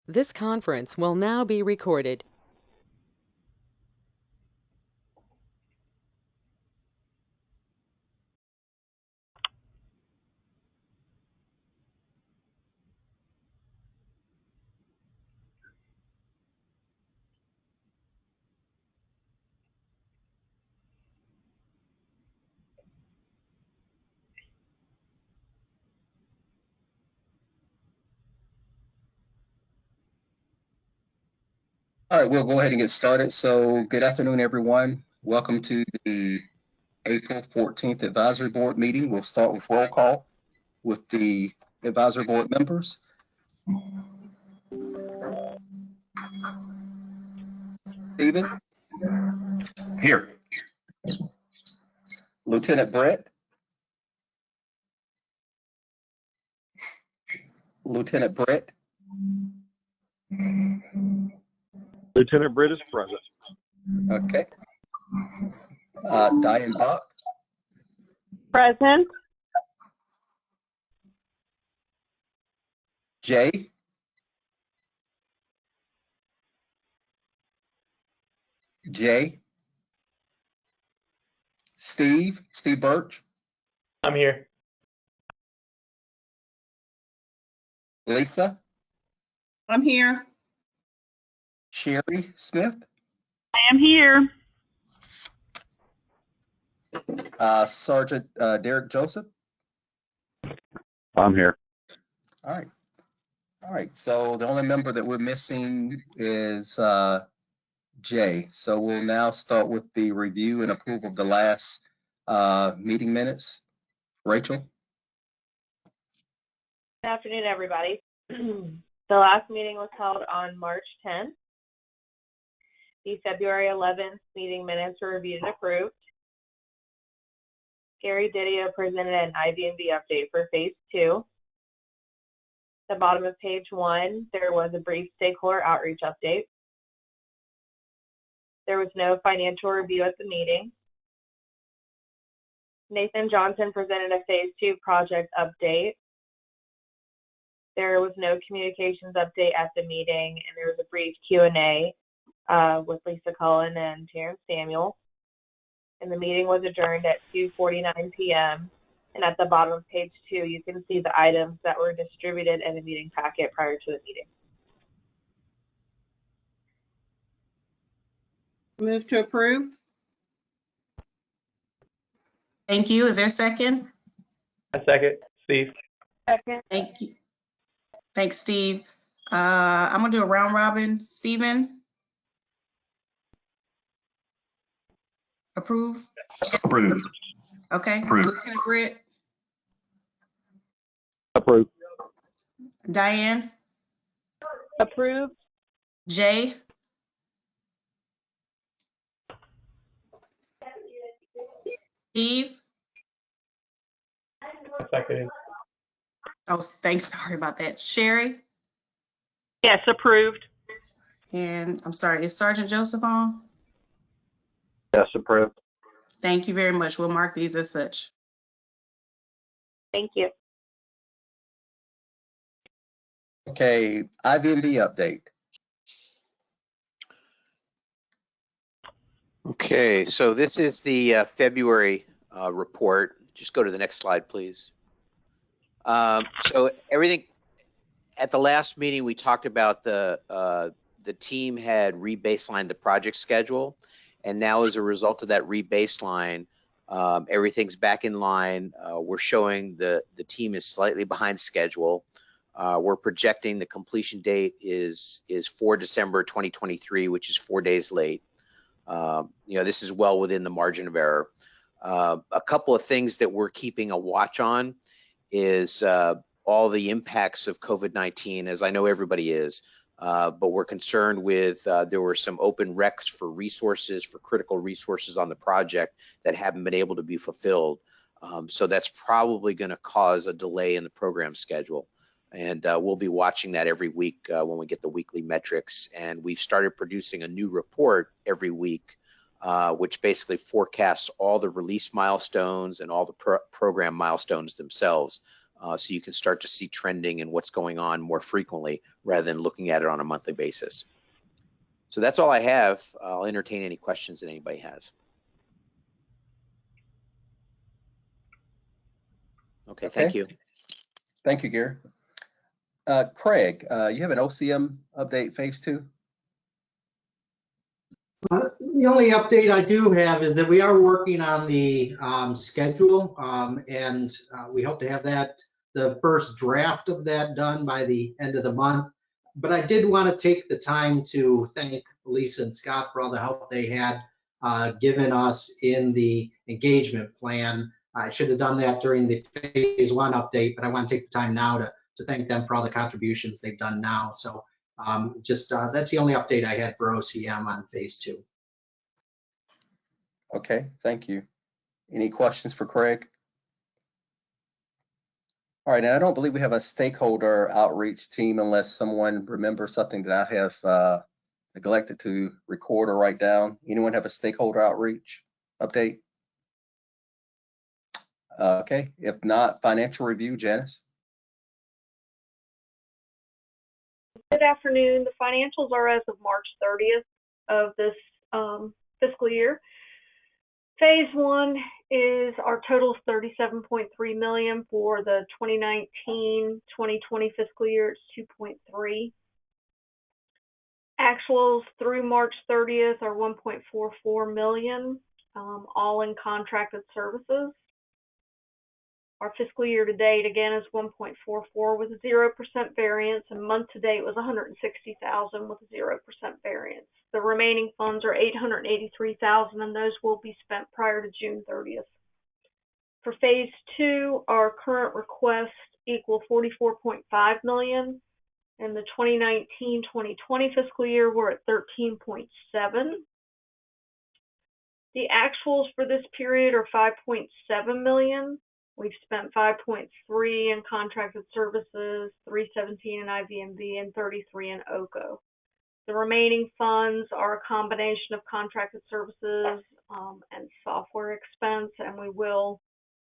This conference will now be recorded. All right, we'll go ahead and get started. So good afternoon, everyone. Welcome to the April 14th Advisory Board meeting. We'll start with roll call with the advisory board members. Stephen? Here. Lieutenant Brett? Lieutenant Brett? Lieutenant Britt is present. Okay. Diane Bach? Present. Jay? Jay? Steve Birch? I'm here. Lisa? I'm here. Sherry Smith? I am here. Sergeant Derek Joseph? I'm here. All right. All right. So the only member that we're missing is Jay. So we'll now start with the review and approval of the last meeting minutes. Rachel? Good afternoon, everybody. The last meeting was held on March 10th. The February 11th meeting minutes were reviewed and approved. Gary Didio presented an IVMB update for Phase 2. At the bottom of page 1, there was a brief stakeholder outreach update. There was no financial review at the meeting. Nathan Johnson presented a Phase 2 project update. There was no communications update at the meeting, and there was a brief Q&A with Lisa Cullen and Terrence Samuel. And the meeting was adjourned at 2:49 p.m. And at the bottom of page 2, you can see the items that were distributed in the meeting packet prior to the meeting. Move to approve. Thank you. Is there a second? A second. Steve. Second. Thank you. Thanks, Steve. I'm gonna do a round robin. Stephen? Approve? Approved. Okay. Approved. Lieutenant Britt? Approved. Diane? Approved. Jay? Steve? Second. Oh, thanks. Sorry about that. Sherry? Yes, approved. And I'm sorry, is Sergeant Joseph on? Yes, approved. Thank you very much. We'll mark these as such. Thank you. Okay, IVMB update. Okay, so this is the February report. Just go to the next slide, please. So everything at the last meeting, we talked about the team had rebaselined the project schedule, and now as a result of that rebaseline, everything's back in line. We're showing the team is slightly behind schedule. We're projecting the completion date is for December 2023, which is 4 days late. This is well within the margin of error. A couple of things that we're keeping a watch on is all the impacts of COVID-19, as I know everybody is, but we're concerned with there were some open recs for resources, for critical resources on the project that haven't been able to be fulfilled. So that's probably going to cause a delay in the program schedule. And we'll be watching that every week when we get the weekly metrics. And we've started producing a new report every week, which basically forecasts all the release milestones and all the program milestones themselves. so you can start to see trending and what's going on more frequently rather than looking at it on a monthly basis. So that's all I have. I'll entertain any questions that anybody has. Okay, thank you. Thank you, Gary. Craig, you have an OCM update phase 2? The only update I do have is that we are working on the schedule, and we hope to have the first draft of that done by the end of the month. But I did want to take the time to thank Lisa and Scott for all the help they had given us in the engagement plan. I should have done that during the phase 1 update, but I want to take the time now to thank them for all the contributions they've done now. So that's the only update I had for OCM on phase 2. Okay, thank you. Any questions for Craig? All right, and I don't believe we have a stakeholder outreach team unless someone remembers something that I have neglected to record or write down. Anyone have a stakeholder outreach update? Okay, if not, financial review, Janice. Good afternoon. The financials are as of March 30th of this fiscal year. Phase 1 is our total is $37.3 million for the 2019-2020 fiscal year. It's 2.3. Actuals through March 30th are 1.44 million, all in contracted services. Our fiscal year to date again is 1.44 with a 0% variance, and month to date was 160,000 with a 0% variance. The remaining funds are 883,000, and those will be spent prior to June 30th. For phase 2, our current requests equal 44.5 million. In the 2019-2020 fiscal year, we're at 13.7. The actuals for this period are 5.7 million. We've spent 5.3 in contracted services, 317 in IVMB, and 33 in OCO. The remaining funds are a combination of contracted services and software expense, and we will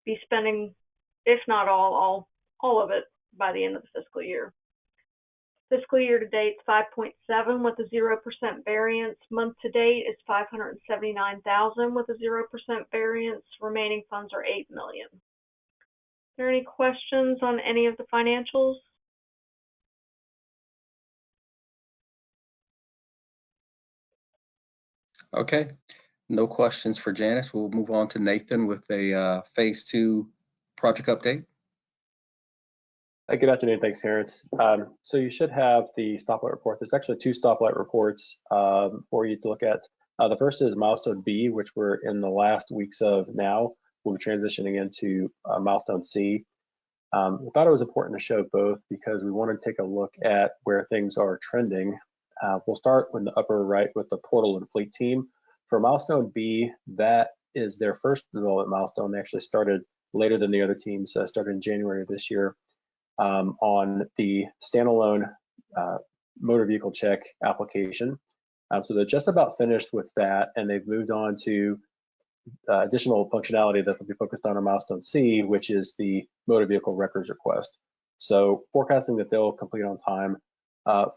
be spending, if not all of it by the end of the fiscal year. Fiscal year to date is 5.7 with a 0% variance. Month to date is 579,000 with a 0% variance. Remaining funds are 8 million. Are there any questions on any of the financials? Okay, no questions for Janice. We'll move on to Nathan with a phase 2 project update. Good afternoon. Thanks, Terrence. So you should have the stoplight report. There's actually 2 stoplight reports for you to look at. The first is milestone B, which we're in the last weeks of now. We'll be transitioning into milestone C. We thought it was important to show both because we want to take a look at where things are trending. We'll start in the upper right with the portal and fleet team. For milestone B, that is their first development milestone. They actually started later than the other teams, started in January of this year on the standalone motor vehicle check application. So they're just about finished with that, and they've moved on to additional functionality that they'll be focused on milestone C, which is the motor vehicle records request. So forecasting that they'll complete on time.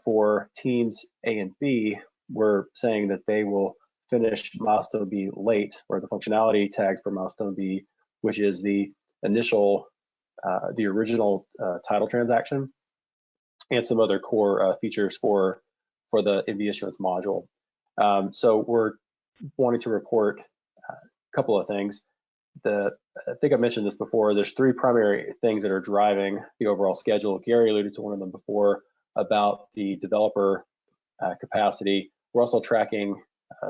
For teams A and B, we're saying that they will finish milestone B late, or the functionality tagged for milestone B, which is the initial, the original title transaction, and some other core features for the EV issuance module. So we're wanting to report a couple of things. I think I mentioned this before. There's 3 primary things that are driving the overall schedule. Gary alluded to one of them before about the developer capacity. We're also tracking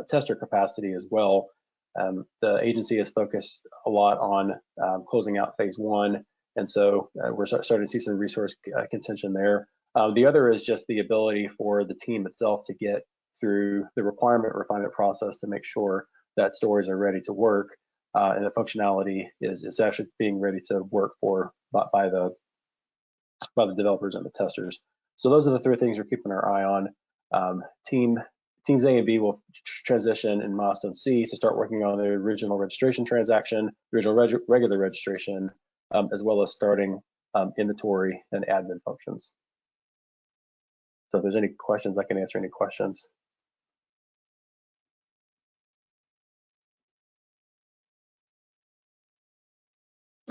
tester capacity as well. The agency has focused a lot on closing out phase 1, and so we're starting to see some resource contention there. The other is just the ability for the team itself to get through the requirement refinement process to make sure that stories are ready to work, and the functionality is actually being ready to work by the developers and the testers. So those are the 3 things we're keeping our eye on. Teams A and B will transition in milestone C to start working on the original registration transaction, original regular registration, as well as starting inventory and admin functions. So if there's any questions, I can answer any questions.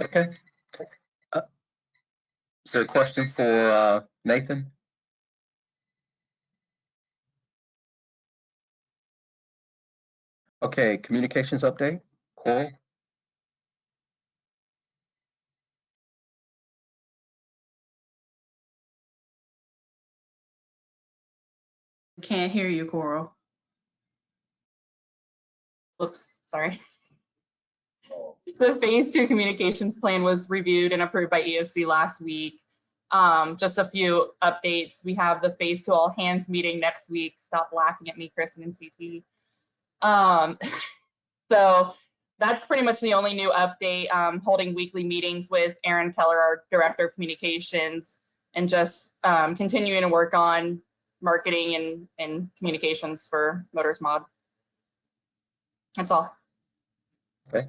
Okay. Is there a question for Nathan? Okay, communications update, Coral? Can't hear you, Coral. Whoops, sorry. The phase 2 communications plan was reviewed and approved by EOC last week. Just a few updates. We have the phase 2 all hands meeting next week. Stop laughing at me, Kristen and CT. So that's pretty much the only new update. Holding weekly meetings with Aaron Keller, our director of communications, and just continuing to work on marketing and communications for Motors Mod. That's all. Okay.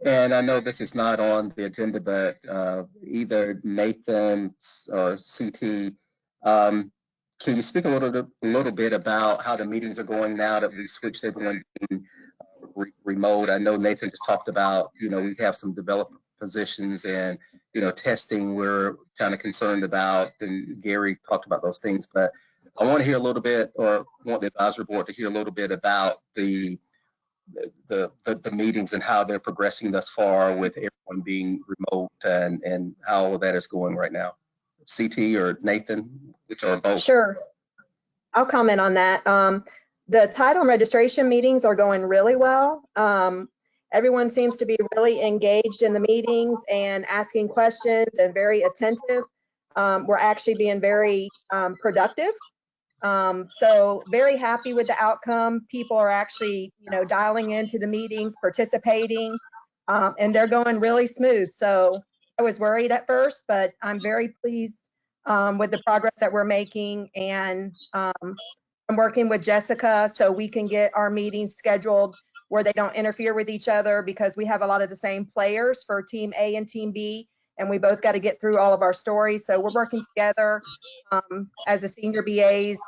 And I know this is not on the agenda, but either Nathan or CT, can you speak a little bit about how the meetings are going now that we switched everyone being remote? I know Nathan just talked about, we have some developed positions and, testing we're kind of concerned about, and Gary talked about those things, but I want to hear a little bit, or want the advisory board to hear a little bit about the meetings and how they're progressing thus far with everyone being remote, and how that is going right now. CT or Nathan, which are both. Sure. I'll comment on that. The title and registration meetings are going really well. Everyone seems to be really engaged in the meetings and asking questions and very attentive. We're actually being very productive. So very happy with the outcome. People are actually, dialing into the meetings, participating, and they're going really smooth. So I was worried at first, but I'm very pleased with the progress that we're making. And I'm working with Jessica so we can get our meetings scheduled where they don't interfere with each other, because we have a lot of the same players for Team A and Team B, and we both got to get through all of our stories. So we're working together as the senior BAs,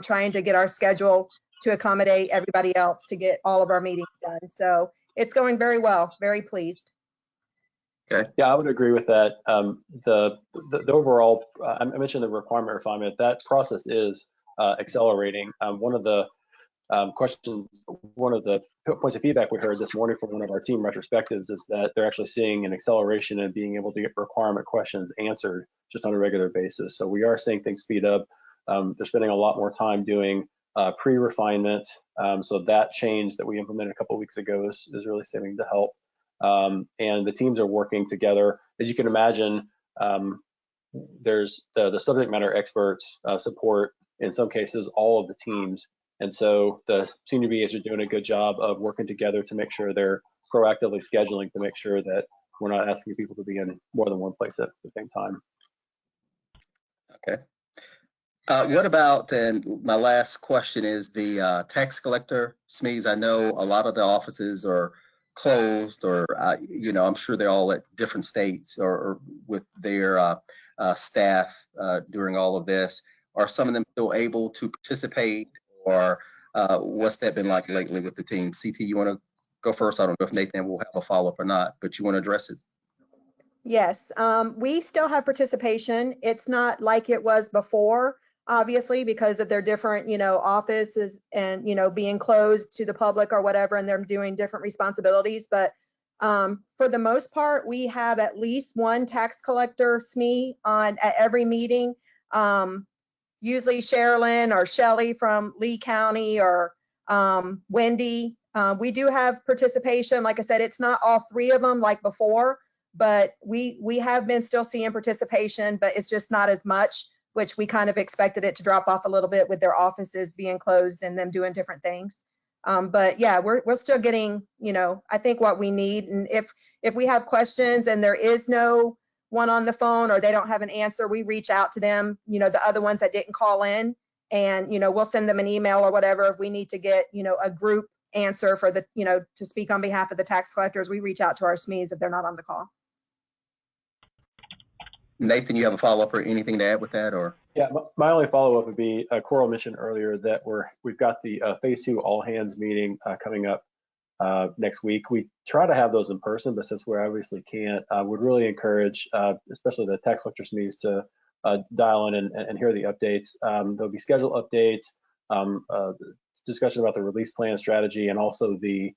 trying to get our schedule to accommodate everybody else to get all of our meetings done. So it's going very well, very pleased. Okay. Yeah, I would agree with that. The overall, I mentioned the requirement refinement, that process is accelerating. One of the points of feedback we heard this morning from one of our team retrospectives is that they're actually seeing an acceleration in being able to get requirement questions answered just on a regular basis. So we are seeing things speed up. They're spending a lot more time doing pre-refinement. So that change that we implemented a couple of weeks ago is really seeming to help. And the teams are working together. As you can imagine, there's the subject matter experts support, in some cases, all of the teams. And so the senior BAs are doing a good job of working together to make sure they're proactively scheduling to make sure that we're not asking people to be in more than one place at the same time. Okay. What about, and my last question is the tax collector SMEs. I know a lot of the offices are closed, or, I'm sure they're all at different states or with their staff during all of this. Are some of them still able to participate, or what's that been like lately with the team? CT, you want to go first? I don't know if Nathan will have a follow-up or not, but you want to address it? Yes, we still have participation. It's not like it was before, obviously, because of their different, offices and, being closed to the public or whatever, and they're doing different responsibilities. But for the most part, we have at least one tax collector SME at every meeting. Usually Sherilyn or Shelly from Lee County, or Wendy. We do have participation. Like I said, it's not all three of them like before, but we have been still seeing participation, but it's just not as much, which we kind of expected it to drop off a little bit with their offices being closed and them doing different things. But yeah, we're still getting, I think what we need. And if we have questions and there is no one on the phone, or they don't have an answer, we reach out to them, the other ones that didn't call in, and, we'll send them an email or whatever. If we need to get, a group answer for the, to speak on behalf of the tax collectors, we reach out to our SMEs if they're not on the call. Nathan, you have a follow-up or anything to add with that, or? Yeah, my only follow-up would be, Coral mentioned earlier that we've got the phase 2 all hands meeting coming up next week. We try to have those in person, but since we obviously can't, would really encourage, especially the tax collector SMEs, to dial in and hear the updates. There'll be schedule updates, discussion about the release plan strategy, and also the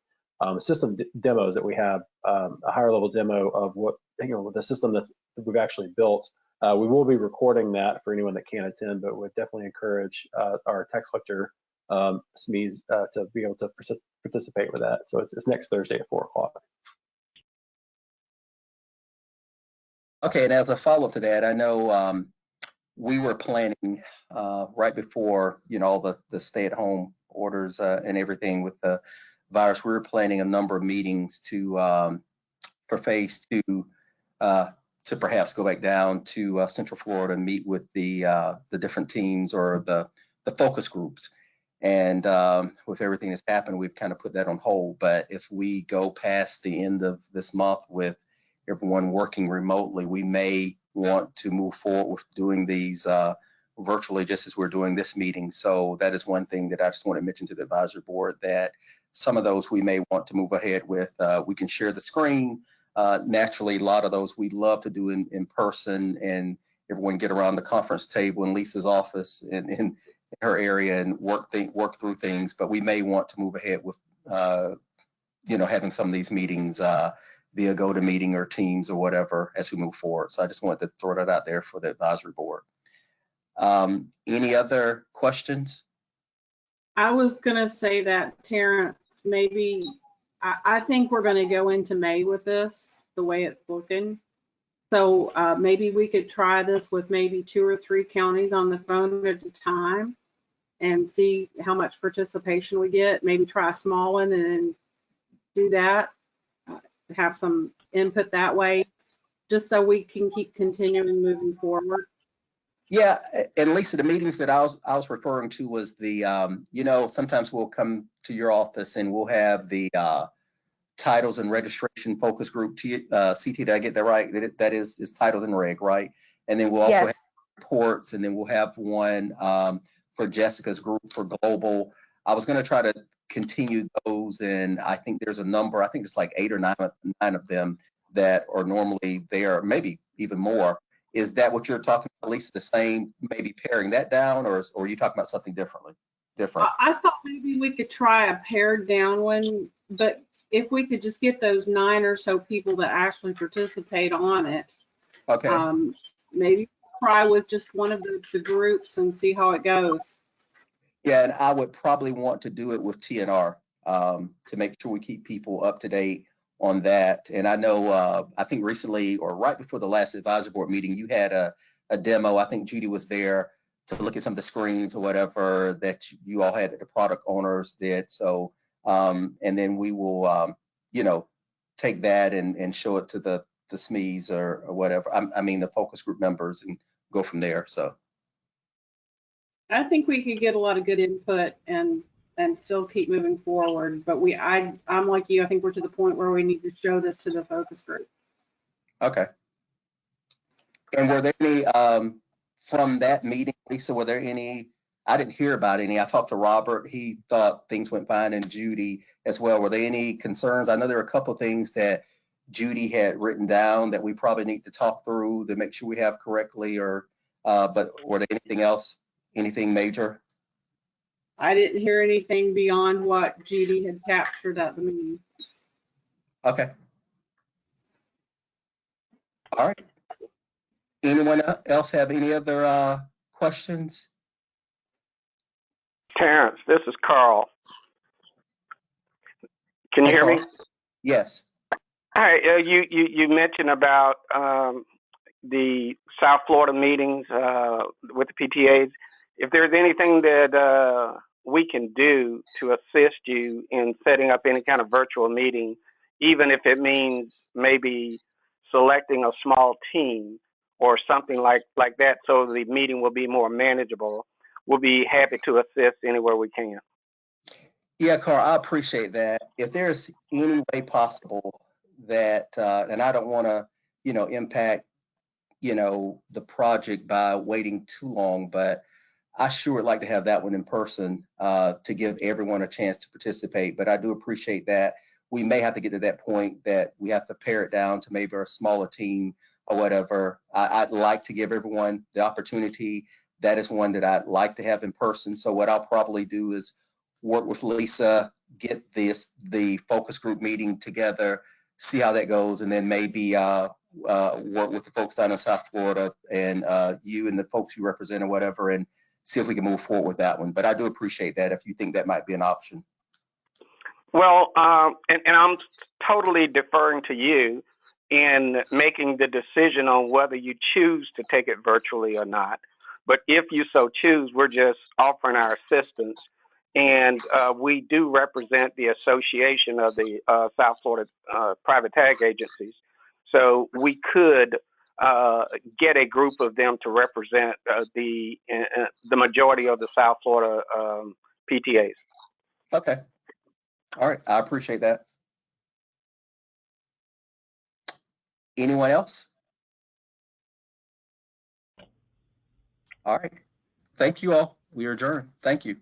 system demos that we have, a higher level demo of what, the system that we've actually built. We will be recording that for anyone that can't attend, but would definitely encourage our tax collector SMEs to be able to participate with that. So it's next Thursday at 4 o'clock. Okay, and as a follow-up to that, I know we were planning right before, all the stay-at-home orders and everything with the virus, we were planning a number of meetings for phase 2 to perhaps go back down to Central Florida and meet with the different teams or the focus groups. And with everything that's happened, we've kind of put that on hold. But if we go past the end of this month with everyone working remotely, we may want to move forward with doing these virtually, just as we're doing this meeting. So that is one thing that I just want to mention to the advisory board, that some of those we may want to move ahead with. We can share the screen. Naturally, a lot of those we'd love to do in person, and everyone get around the conference table in Lisa's office and in her area and work through things. But we may want to move ahead with, having some of these meetings via GoToMeeting or Teams or whatever as we move forward. So I just wanted to throw that out there for the advisory board. Any other questions? I was gonna say that, Terrence, maybe, I think we're gonna go into May with this, the way it's looking. So maybe we could try this with maybe 2 or 3 counties on the phone at a time and see how much participation we get. Maybe try a small one and then do that, have some input that way, just so we can keep continuing moving forward. Yeah, and Lisa, the meetings that I was referring to was the, sometimes we'll come to your office and we'll have the titles and registration focus group, CT, did I get that right? That is titles and reg, right? And then we'll also have reports, and then we'll have one for Jessica's group for global. I was going to try to continue those, and I think there's a number, I think it's like 8 or 9 of them that are normally there, maybe even more. Is that what you're talking about, at least the same, maybe paring that down, or are you talking about something different? I thought maybe we could try a pared down one, but if we could just get those 9 or so people that actually participate on it. Okay. Maybe try with just one of the groups and see how it goes. Yeah, and I would probably want to do it with TNR to make sure we keep people up to date on that. And I know, I think recently or right before the last advisory board meeting, you had a demo. I think Judy was there to look at some of the screens or whatever that you all had, that the product owners did. So, and then we will, take that and show it to the SMEs or whatever. I mean, the focus group members, and go from there. So I think we could get a lot of good input and still keep moving forward. But I'm like you, I think we're to the point where we need to show this to the focus group. Okay. And were there any, from that meeting, Lisa, were there any, I didn't hear about any. I talked to Robert. He thought things went fine, and Judy as well. Were there any concerns? I know there are a couple of things that Judy had written down that we probably need to talk through to make sure we have correctly, but were there anything else, anything major? I didn't hear anything beyond what Judy had captured at the meeting. Okay. All right. Anyone else have any other questions? Terrence, this is Carl. Can you hear me? Yes. Hi, you mentioned about the South Florida meetings with the PTAs. If there's anything that we can do to assist you in setting up any kind of virtual meeting, even if it means maybe selecting a small team or something like that, so the meeting will be more manageable, we'll be happy to assist anywhere we can. Yeah, Carl, I appreciate that. If there's any way possible that, and I don't want to, impact you know, the project by waiting too long, but I sure would like to have that one in person to give everyone a chance to participate. But I do appreciate that. We may have to get to that point that we have to pare it down to maybe a smaller team or whatever. I'd like to give everyone the opportunity. That is one that I'd like to have in person. So what I'll probably do is work with Lisa, get the focus group meeting together, see how that goes, and then maybe work with the folks down in South Florida and you and the folks you represent or whatever, and see if we can move forward with that one. But I do appreciate that if you think that might be an option. Well, and I'm totally deferring to you in making the decision on whether you choose to take it virtually or not. But if you so choose, we're just offering our assistance. And we do represent the Association of the South Florida Private Tag Agencies. So we could get a group of them to represent the majority of the South Florida PTAs. Okay. All right. I appreciate that. Anyone else? All right. Thank you all. We are adjourned. Thank you.